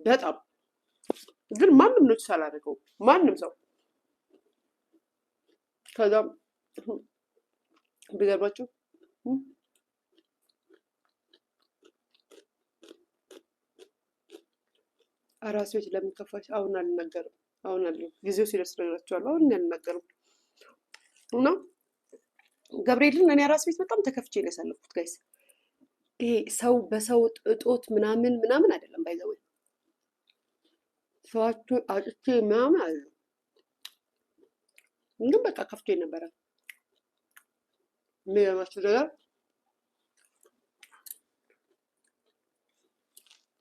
በጣም ግን ማንም ነው ሳላደርገው ማንም ሰው ከዛም ቢገርባችሁ አራስ ቤት ለምን ከፋሽ? አሁን አልናገርም። አሁን አለ ጊዜው ሲደርስ ነግራችኋለሁ። አሁን አልናገርም እና ገብርኤልን እኔ አራስ ቤት በጣም ተከፍቼ ነው ያሳለፍኩት ጋይስ። ይሄ ሰው በሰው እጦት ምናምን ምናምን አይደለም ባይዘው ሰዋችሁ አጥቼ ምናምን አይደለም። ግን በቃ ከፍቼ ነበረ። የሚገርማችሁ ነገር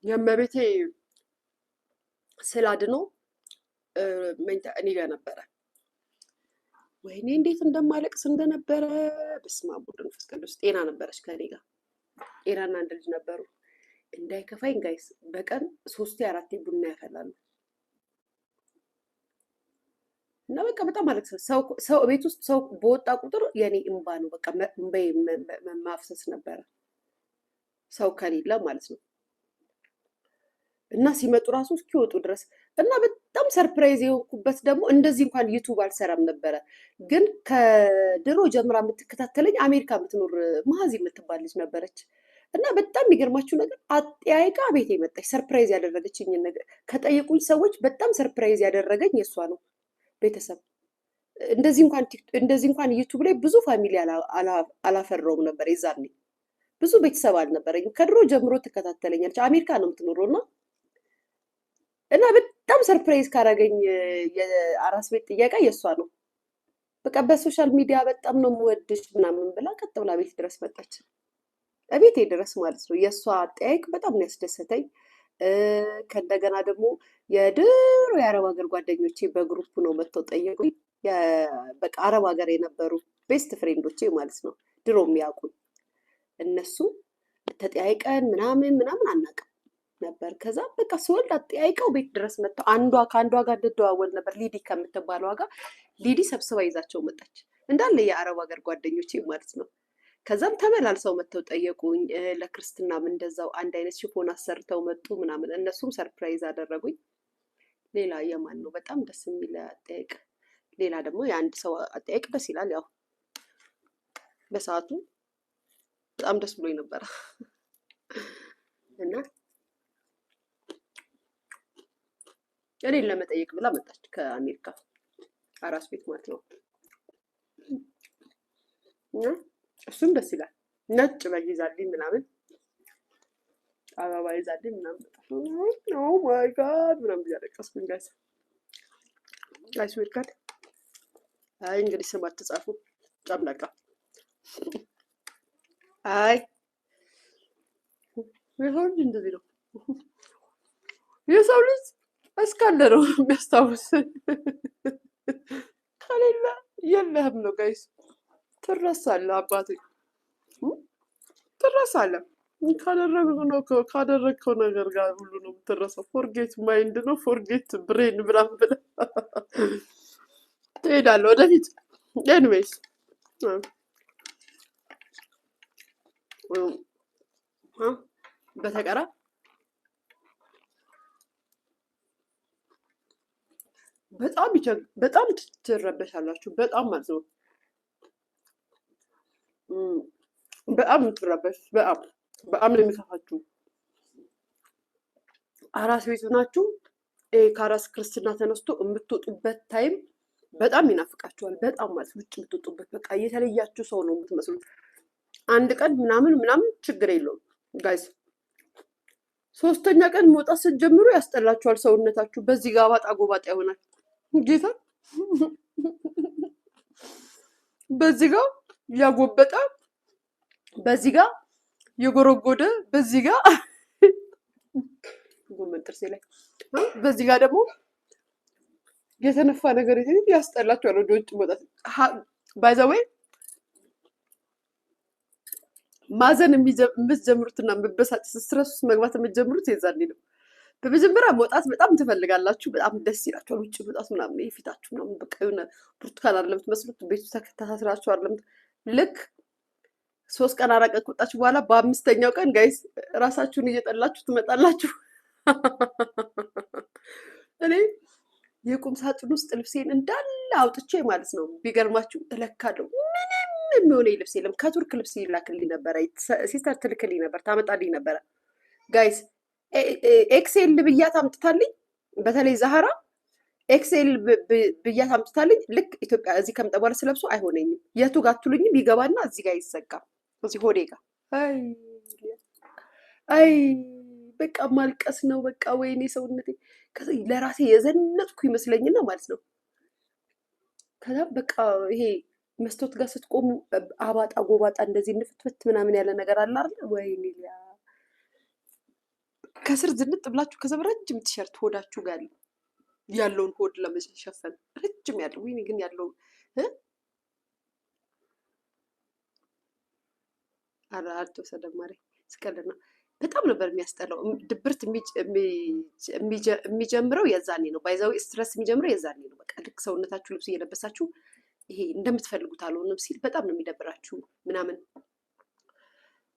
የእመቤቴ ስላድኖ መኝታ እኔ ጋር ነበረ። ወይኔ እንዴት እንደማለቅስ እንደነበረ በስመ አብ ወወልድ ወመንፈስ ቅዱስ። ጤና ነበረች ከኔ ጋር ጤናና አንድ ልጅ ነበሩ። እንዳይከፋኝ ጋይስ በቀን 3-4 ቡና ያፈላሉ እና በቃ በጣም አለቅስ። ሰው ቤት ውስጥ ሰው በወጣ ቁጥር የኔ እንባ ነው በቃ እንባዬ ማፍሰስ ነበረ፣ ሰው ከሌለ ማለት ነው። እና ሲመጡ ራሱ እስኪወጡ ድረስ እና በጣም ሰርፕራይዝ የሆንኩበት ደግሞ እንደዚህ እንኳን ዩቱብ አልሰራም ነበረ፣ ግን ከድሮ ጀምራ የምትከታተለኝ አሜሪካ የምትኖር ማዚ የምትባል ልጅ ነበረች። እና በጣም የሚገርማችሁ ነገር አጠያይቃ ቤቴ መጣች። ሰርፕራይዝ ያደረገችኝ ነገር ከጠየቁኝ ሰዎች በጣም ሰርፕራይዝ ያደረገኝ የእሷ ነው። ቤተሰብ እንደዚህ እንኳን ዩቱብ ላይ ብዙ ፋሚሊ አላፈራውም ነበር። የዛኔ ብዙ ቤተሰብ አልነበረኝም። ከድሮ ጀምሮ ትከታተለኛለች። አሜሪካ ነው የምትኖረው እና በጣም ሰርፕራይዝ ካረገኝ የአራስ ቤት ጥያቄ የእሷ ነው። በቃ በሶሻል ሚዲያ በጣም ነው የምወድሽ ምናምን ብላ ቀጥ ብላ ቤት ድረስ መጣች። ቤቴ ድረስ ማለት ነው። የእሷ አጠያየቅ በጣም ነው ያስደሰተኝ። ከእንደገና ደግሞ የድሮ የአረብ ሀገር ጓደኞቼ በግሩፕ ነው መጥተው ጠየቁኝ። በቃ አረብ ሀገር የነበሩ ቤስት ፍሬንዶቼ ማለት ነው፣ ድሮ የሚያውቁኝ እነሱ ተጠያይቀን ምናምን አናውቅም ነበር። ከዛ በቃ ስወልድ አጠያይቀው ቤት ድረስ መጥተው አንዷ ከአንዷ ጋር እንደደዋወል ነበር። ሊዲ ከምትባለው ጋር ሊዲ ሰብስባ ይዛቸው መጣች፣ እንዳለ የአረብ ሀገር ጓደኞቼ ማለት ነው። ከዛም ተመላልሰው መጥተው ጠየቁኝ። ለክርስትናም እንደዛው አንድ አይነት ሽፎን አሰርተው መጡ ምናምን። እነሱም ሰርፕራይዝ አደረጉኝ። ሌላ የማን ነው በጣም ደስ የሚል አጠያየቅ? ሌላ ደግሞ የአንድ ሰው አጠያየቅ ደስ ይላል። ያው በሰዓቱ በጣም ደስ ብሎኝ ነበረ እና እኔን ለመጠየቅ ብላ መጣች ከአሜሪካ አራስ ቤት ማለት ነው። እሱም ደስ ይላል። ነጭ በግ ይዛልኝ ምናምን አበባ ይዛልኝ ምናምን ኦ ማይ ጋድ ምናምን እያለቀስኩኝ ጋይስ ዌልካም። አይ እንግዲህ ስም አትጻፉ ጨምለቃ። አይ የሰው ልጅ እንደዚህ ነው። የሰው ልጅ እስካለ ነው የሚያስታውስ፣ ከሌለ የለህም ነው ጋይስ። ትረሳለህ አባቴ ትረሳለህ። ካደረግከው ነገር ጋር ሁሉ ነው የምትረሳው። ፎርጌት ማይንድ ነው ፎርጌት ብሬን ምናምን ብለህ ትሄዳለህ ወደፊት። ኤኒዌይስ በተቀራ በጣም ትረበሻላችሁ። በጣም ማለት ነው በጣም የምትረበሽ በጣም ነው የሚከፋችሁ። አራስ ቤት ናችሁ። ከአራስ ክርስትና ተነስቶ የምትወጡበት ታይም በጣም ይናፍቃችኋል። በጣም ማለት ውጭ የምትወጡበት በቃ የተለያችሁ ሰው ነው የምትመስሉት። አንድ ቀን ምናምን ችግር የለውም ጋይስ። 3ኛ ቀን መውጣት ስትጀምሩ ያስጠላችኋል ሰውነታችሁ። በዚህ ጋር ባጣ ጎባጣ ይሆናል። ጌታ በዚህ ጋር ያጎበጠ፣ በዚህ ጋር የጎረጎደ፣ በዚህ ጋር ጎመን ጥርሴ ላይ፣ በዚህ ጋር ደግሞ የተነፋ ነገር ያስጠላችኋል። ወደ ውጭ መውጣት ባይ ዘ ዌይ ማዘን የምትጀምሩትና መበሳጨት ስትረስ ውስጥ መግባት የምትጀምሩት የዛኔ ነው። በመጀመሪያ መውጣት በጣም ትፈልጋላችሁ፣ በጣም ደስ ይላችኋል። ውጭ መውጣት ምናምን የፊታችሁ ምናምን በቃ የሆነ ብርቱካን አይደለም የምትመስሉት። ቤቱ ተከታትላችሁ አይደለም። ልክ 3 ቀን 4 ቀን ከወጣችሁ በኋላ በ5ኛው ቀን ጋይስ ራሳችሁን እየጠላችሁ ትመጣላችሁ። የቁም ሳጥን ውስጥ ልብሴን እንዳለ አውጥቼ ማለት ነው ቢገርማችሁ እለካለሁ። ምንም የሚሆነኝ ልብስ የለም። ከቱርክ ልብስ ይላክልኝ ነበረ፣ ሲስተር ትልክልኝ ነበር፣ ታመጣልኝ ነበረ። ጋይስ ኤክሴል ብያት አምጥታልኝ፣ በተለይ ዛህራ ኤክሴል ብያት አምጥታልኝ። ልክ ኢትዮጵያ እዚህ ከመጣ በኋላ ስለብሶ አይሆነኝም። የቱ ጋር አትሉኝም? ይገባና እዚህ ጋር ይዘጋ፣ እዚህ ሆዴ ጋር። አይ በቃ ማልቀስ ነው በቃ። ወይኔ ሰውነቴ ለራሴ የዘነጥኩ ይመስለኝና ማለት ነው። ከዛ በቃ ይሄ መስታወት ጋር ስትቆሙ አባጣ ጎባጣ እንደዚህ ንፍትፍት ምናምን ያለ ነገር አለ አይደል? ወይኔ ሊያ ከስር ዝንጥ ብላችሁ ከዛ ረጅም ቲሸርት ሆዳችሁ ጋር ያለውን ሆድ ለመሸፈን ረጅም ያለው ወይኔ ግን ያለው አራርቶ ሰደማሪ ስቀልና በጣም ነበር የሚያስጠላው። ድብርት የሚጀምረው የዛኔ ነው። ባይዛዊ ስትረስ የሚጀምረው የዛኔ ነው። በቃ ልክ ሰውነታችሁ ልብስ እየለበሳችሁ ይሄ እንደምትፈልጉት አልሆነም ሲል በጣም ነው የሚደብራችሁ ምናምን።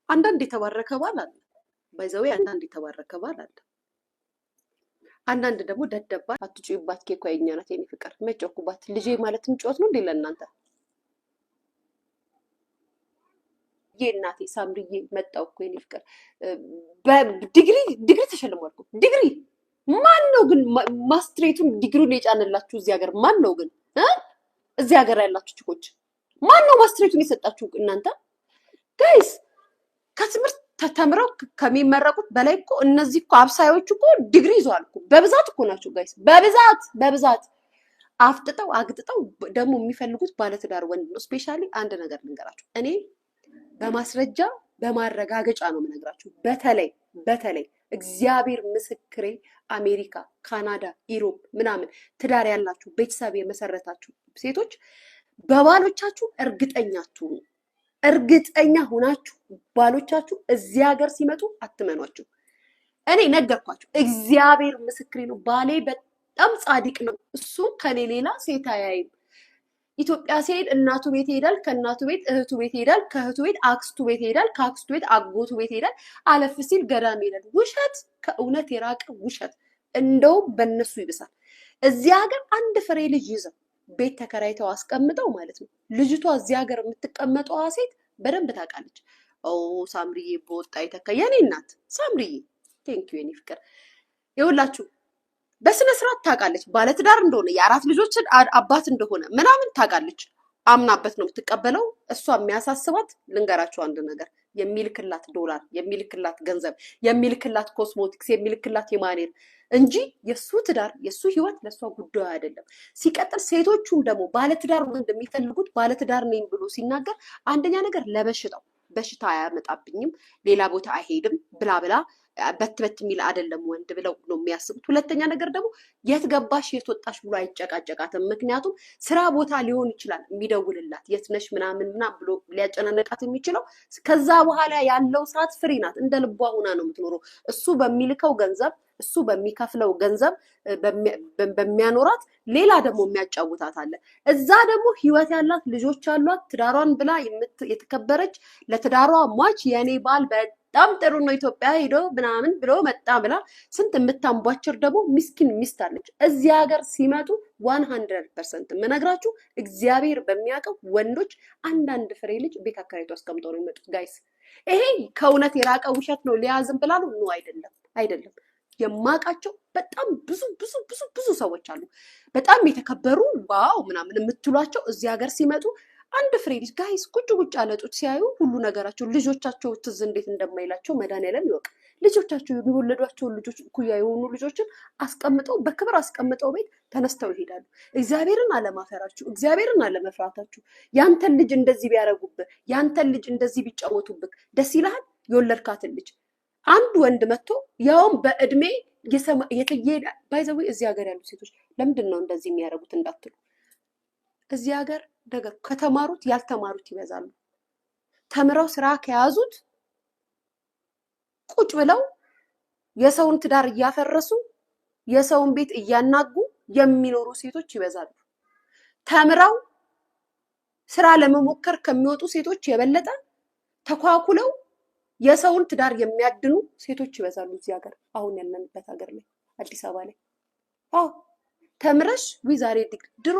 አንዳንድ የተባረከ ባል አለ። ባይዛዊ አንዳንድ የተባረከ ባል አለ። አንዳንድ ደግሞ ደደባ አትጩይባት ኬኳ የኛ ናት የኔ ፍቅር መጨኩባት ልጄ ማለት እንጮት ነው እንዴ ለእናንተ? የእናቴ ሳምሪዬ መጣው እኮ የኔ ፍቅር ዲግሪ ተሸልሟል እኮ። ዲግሪ ማን ነው ግን ማስትሬቱን ዲግሪውን የጫነላችሁ እዚህ ሀገር? ማን ነው ግን እዚህ ሀገር ያላችሁ ችኮች ማን ነው ማስትሬቱን የሰጣችሁ እናንተ? ጋይስ ከትምህርት ተተምረው ከሚመረቁት በላይ እኮ እነዚህ እኮ አብሳዮች እኮ ዲግሪ ይዘዋል እኮ። በብዛት እኮ ናቸው ጋይስ፣ በብዛት አፍጥጠው አግጥጠው ደግሞ የሚፈልጉት ባለትዳር ወንድ ነው። ስፔሻሊ አንድ ነገር ልንገራችሁ፣ እኔ በማስረጃ በማረጋገጫ ነው የምነግራችሁ። በተለይ እግዚአብሔር ምስክሬ፣ አሜሪካ፣ ካናዳ፣ ኢሮፕ ምናምን ትዳር ያላችሁ ቤተሰብ የመሰረታችሁ ሴቶች በባሎቻችሁ እርግጠኛ ሆናችሁ ባሎቻችሁ እዚህ ሀገር ሲመጡ አትመኗቸው። እኔ ነገርኳችሁ፣ እግዚአብሔር ምስክሬ ነው። ባሌ በጣም ጻድቅ ነው። እሱ ከኔ ሌላ ሴት አያይም። ኢትዮጵያ ሲሄድ እናቱ ቤት ይሄዳል፣ ከእናቱ ቤት እህቱ ቤት ይሄዳል፣ ከእህቱ ቤት አክስቱ ቤት ይሄዳል፣ ከአክስቱ ቤት አጎቱ ቤት ይሄዳል፣ አለፍ ሲል ገዳም ይሄዳል። ውሸት፣ ከእውነት የራቀ ውሸት። እንደውም በእነሱ ይብሳል። እዚህ ሀገር አንድ ፍሬ ልጅ ይዘው ቤት ተከራይተው አስቀምጠው ማለት ነው። ልጅቷ እዚህ ሀገር የምትቀመጠዋ ሴት በደንብ ታውቃለች። ሳምሪዬ በወጣ ይተካ የኔ እናት ሳምሪዬ፣ ቴንኪው የኔ ፍቅር። ይኸውላችሁ በስነ ስርዓት ታውቃለች። ባለትዳር እንደሆነ የአራት ልጆችን አባት እንደሆነ ምናምን ታውቃለች። አምናበት ነው የምትቀበለው። እሷ የሚያሳስባት ልንገራችሁ አንድ ነገር፣ የሚልክላት ዶላር፣ የሚልክላት ገንዘብ፣ የሚልክላት ኮስሞቲክስ፣ የሚልክላት የማኔር እንጂ የሱ ትዳር የሱ ህይወት ለሷ ጉዳዩ አይደለም። ሲቀጥል ሴቶቹም ደግሞ ባለትዳር ወንድ የሚፈልጉት ባለትዳር ነኝ ብሎ ሲናገር አንደኛ ነገር በሽታ አያመጣብኝም፣ ሌላ ቦታ አይሄድም ብላ በት የሚል አይደለም ወንድ ብለው ነው የሚያስቡት። ሁለተኛ ነገር ደግሞ የት ገባሽ የት ወጣሽ ብሎ አይጨቃጨቃትም። ምክንያቱም ስራ ቦታ ሊሆን ይችላል የሚደውልላት የት ነሽ ምናምን ብሎ ሊያጨናነቃት የሚችለው። ከዛ በኋላ ያለው ሰዓት ፍሪ ናት፣ እንደ ልቧ ሆና ነው የምትኖረው። እሱ በሚልከው ገንዘብ፣ እሱ በሚከፍለው ገንዘብ በሚያኖራት ሌላ ደግሞ የሚያጫውታት አለ። እዛ ደግሞ ህይወት ያላት ልጆች አሏት፣ ትዳሯን ብላ የተከበረች ለትዳሯ ሟች የኔ ባል በጣም ጥሩ ነው ኢትዮጵያ ሄዶ ምናምን ብሎ መጣ ብላ ስንት የምታንቧቸር ደግሞ ሚስኪን ሚስት አለች። እዚህ ሀገር ሲመጡ 100% የምነግራችሁ እግዚአብሔር በሚያውቀው ወንዶች አንዳንድ ፍሬ ልጅ ቤት አከራይቶ አስቀምጠው ነው የሚመጡት። ጋይስ ይሄ ከእውነት የራቀ ውሸት ነው ሊያዝም ብላ ነው? ኖ አይደለም። የማውቃቸው በጣም ብዙ ሰዎች አሉ፣ በጣም የተከበሩ ዋው ምናምን የምትሏቸው እዚህ ሀገር ሲመጡ አንድ ፍሬ ልጅ ጋይስ ቁጭ ያለጡት ሲያዩ ሁሉ ነገራቸው ልጆቻቸው ትዝ እንዴት እንደማይላቸው መድኃኒዓለም ይወቅ። ልጆቻቸው የሚወለዷቸውን ልጆች እኩያ የሆኑ ልጆችን አስቀምጠው በክብር አስቀምጠው ቤት ተነስተው ይሄዳሉ። እግዚአብሔርን አለማፈራችሁ፣ እግዚአብሔርን አለመፍራታችሁ። ያንተን ልጅ እንደዚህ ቢያረጉብህ፣ ያንተን ልጅ እንደዚህ ቢጫወቱብህ ደስ ይልሃል? የወለድካትን ልጅ አንድ ወንድ መጥቶ ያውም በእድሜ የተየሄደ ባይዘዌ እዚህ ሀገር ያሉ ሴቶች ለምንድን ነው እንደዚህ የሚያደርጉት እንዳትሉ፣ እዚህ ሀገር ነገር ከተማሩት ያልተማሩት ይበዛሉ። ተምረው ስራ ከያዙት ቁጭ ብለው የሰውን ትዳር እያፈረሱ የሰውን ቤት እያናጉ የሚኖሩ ሴቶች ይበዛሉ። ተምረው ስራ ለመሞከር ከሚወጡ ሴቶች የበለጠ ተኳኩለው የሰውን ትዳር የሚያድኑ ሴቶች ይበዛሉ እዚህ ሀገር፣ አሁን ያለንበት ሀገር ላይ አዲስ አበባ ላይ። ተምረሽ ዛሬ ድሮ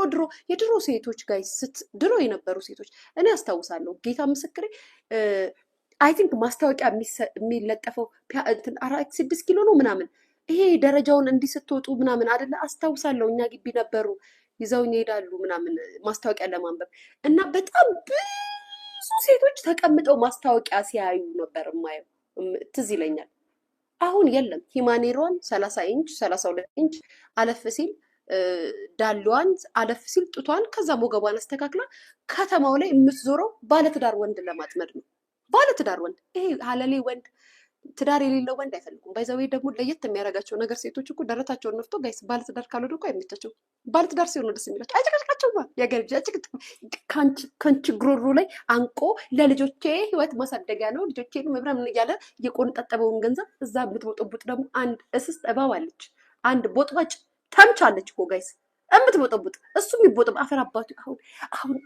የድሮ ሴቶች ጋይስ ድሮ የነበሩ ሴቶች እኔ አስታውሳለሁ። ጌታ ምስክሬ አይ ቲንክ ማስታወቂያ የሚለጠፈው 6 ኪሎ ነው ምናምን ይሄ ደረጃውን እንዲህ ስትወጡ ምናምን አይደለ? አስታውሳለሁ። እኛ ግቢ ነበሩ ይዘውኝ ይሄዳሉ ምናምን ማስታወቂያ ለማንበብ እና በጣም ብዙ ሴቶች ተቀምጠው ማስታወቂያ ሲያዩ ነበር የማየው። ትዝ ይለኛል። አሁን የለም። ሂማኔሯን 30 ኢንች 32 ኢንች አለፍ ሲል ዳሏን አለፍ ሲል ጡቷን ከዛ ሞገቧን አስተካክላ ከተማው ላይ የምትዞረው ባለትዳር ወንድ ለማጥመድ ነው። ባለትዳር ወንድ ይሄ ሀለሌ ወንድ ትዳር የሌለው ወንድ አይፈልጉም። ባይዘዌ ደግሞ ለየት የሚያደርጋቸው ነገር ሴቶች እኮ ደረታቸውን ነፍቶ ጋይስ ባለትዳር ካልሆነ እኮ አይመቻቸው። ባለትዳር ሲሆን ደስ የሚላቸው አይጨቀጭቃቸው ያገርጃ ጭቅጭቅ ከንቺ ጉሮሮ ላይ አንቆ ለልጆቼ ህይወት ማሳደጊያ ነው ልጆቼን ምናምን እያለ የቆንጠጠበውን ገንዘብ እዛ የምትቦጠቡጥ ደግሞ አንድ እስስት እባብ አለች። አንድ ቦጥባጭ ተምቻለች እኮ ጋይስ እምትቦጠቡጥ እሱ የሚቦጠብ አፈር አባቱ። አሁን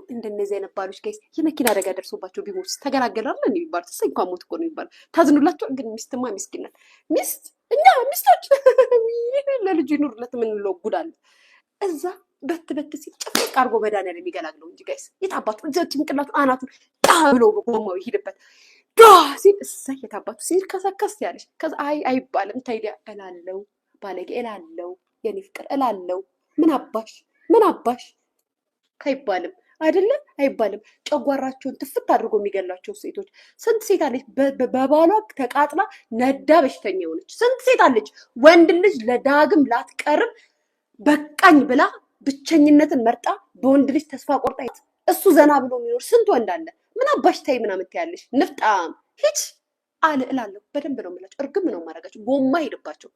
እንደነዚህ አይነት ባሎች ጋይስ የመኪና አደጋ ደርሶባቸው ቢሞት ተገላገላል ነው የሚባሉት። እሰይ እንኳን ሞት እኮ ነው የሚባለው። ታዝኑላቸው። ግን ሚስትማ ምስኪን ናት። ሚስት እኛ ሚስቶች ለልጁ ይኑርለት የምንለው ጉድ አለ። እዛ በት ሲል ጭፍቅ አድርጎ መድኃኒዓለም የሚገላግለው እንጂ ጋይስ የታባቱ ጭንቅላቱ አናቱን ብሎ ጎማው ይሄድበት ሲል እሰይ የታባቱ ሲልከሰከስ ያለሽ ከዛ አይባልም። ታይዲያ እላለው ባለጌ እላለው የኔ ፍቅር እላለው ምን አባሽ አይባልም አይደለም አይባልም። ጨጓራቸውን ትፍት አድርጎ የሚገላቸው ሴቶች ስንት ሴት አለች በባሏ ተቃጥላ ነዳ በሽተኛ የሆነች ስንት ሴት አለች። ወንድ ልጅ ለዳግም ላትቀርብ በቃኝ ብላ ብቸኝነትን መርጣ በወንድ ልጅ ተስፋ ቆርጣ እሱ ዘና ብሎ የሚኖር ስንት ወንድ አለ። ምን አባሽ ታይ ምናምን ትያለሽ ንፍጣም ሂጅ አለ እላለሁ። በደንብ ነው የምላቸው። እርግም ነው የማደርጋቸው። ጎማ ሄድባቸው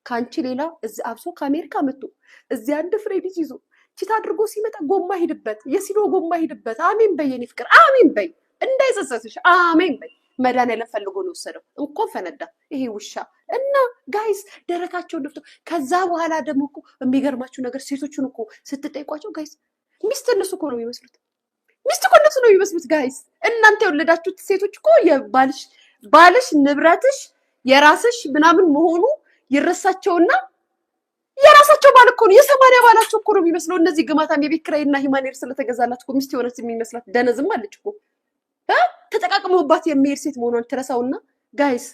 ከአንቺ ሌላ እዚህ አብሶ ከአሜሪካ መጥቶ እዚህ አንድ ፍሬ ልጅ ይዞ ቺታ አድርጎ ሲመጣ ጎማ ሂድበት፣ የሲዶ ጎማ ሂድበት። አሜን በይ የኔ ፍቅር አሜን በይ፣ እንዳይጸጸትሽ አሜን በይ። መድኃኒዓለም ፈልጎ ነው የወሰደው። እንኳን ፈነዳ ይሄ ውሻ እና ጋይስ ደረታቸውን ደፍቶ ከዛ በኋላ ደግሞ እኮ የሚገርማችሁ ነገር ሴቶቹን እኮ ስትጠይቋቸው ጋይስ ሚስት እነሱ እኮ ነው የሚመስሉት። ሚስት እኮ እነሱ ነው የሚመስሉት ጋይስ። እናንተ የወለዳችሁት ሴቶች እኮ ባልሽ ንብረትሽ የራስሽ ምናምን መሆኑ ይረሳቸውና የራሳቸው ባል እኮ ነው የ80 ባላቸው እኮ ነው የሚመስለው። እነዚህ ግማታም የቤት ኪራይና ሂማኔር ስለተገዛላት እኮ ሚስት የሆነች የሚመስላት ደነዝም አለች እኮ። ተጠቃቅመውባት የሚሄድ ሴት መሆኗን ትረሳውና ጋይስ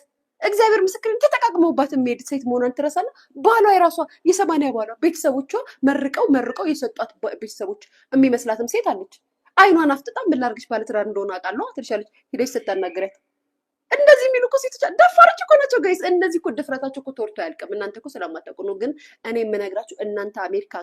እግዚአብሔር ምስክር ተጠቃቅመውባት የሚሄድ ሴት መሆኗን ትረሳና ባሏ የራሷ የ80 ባሏ ቤተሰቦቿ መርቀው የሰጧት ቤተሰቦች የሚመስላትም ሴት አለች። አይኗን አፍጥጣ ምን ላድርግሽ ባለትዳር እንደሆነ አውቃለሁ ትልሻለች። ሄደሽ ስታናግሪያት እንደዚህ የሚሉ እኮ ሴቶች ደፋሮች እኮ ናቸው ጋይስ። እነዚህ እኮ ድፍረታቸው እኮ ተወርቶ አያልቅም። እናንተ እኮ ስለማታውቁ ነው። ግን እኔ የምነግራችሁ እናንተ አሜሪካ